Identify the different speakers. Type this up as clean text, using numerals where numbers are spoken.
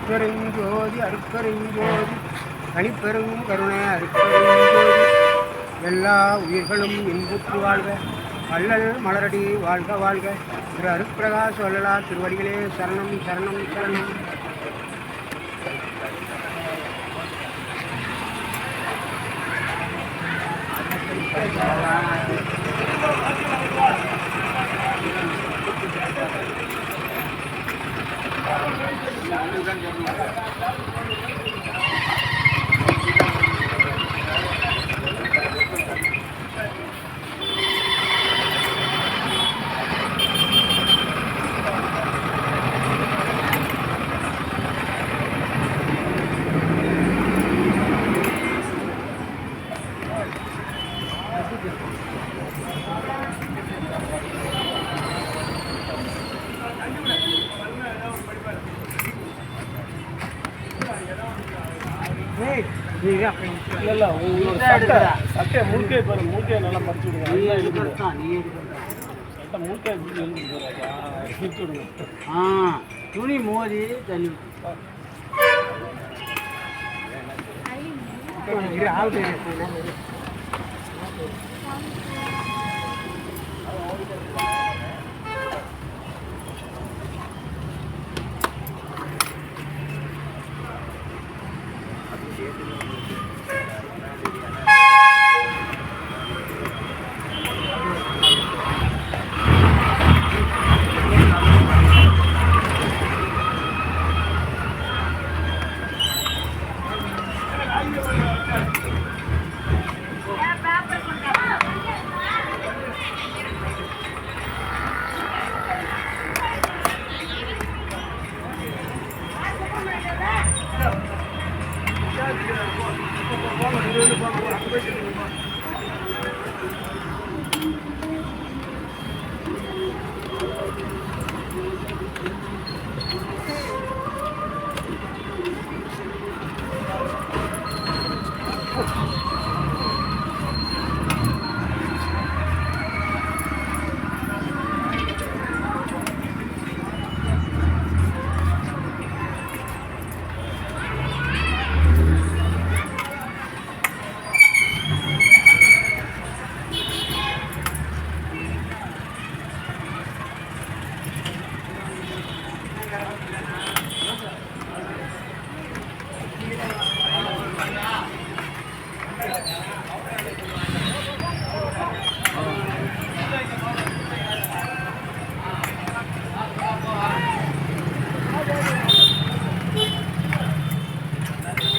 Speaker 1: அருட்பெருஞ்சோதி அருட்பெருஞ்சோதி தனிப்பெரும் கருணை அருட்பெருஞ்சோதி எல்லா உயிர்களும் இன்புற்று வாழ்க வள்ளல் மலரடி வாழ்க வாழ்க திரு அருட்பிரகாஷ் வள்ளலார் திருவடிகளே சரணம் சரணம் சரணம்.
Speaker 2: இல்லை உங்களோட சட்டை முழுக்கை பாரு, முழுக்கையை நல்லா பறிச்சு விடுங்க. சட்டை முழுக்கை பிடிச்சி விடுங்க.
Speaker 1: துணி மோதி தண்ணி ஆள் போங்க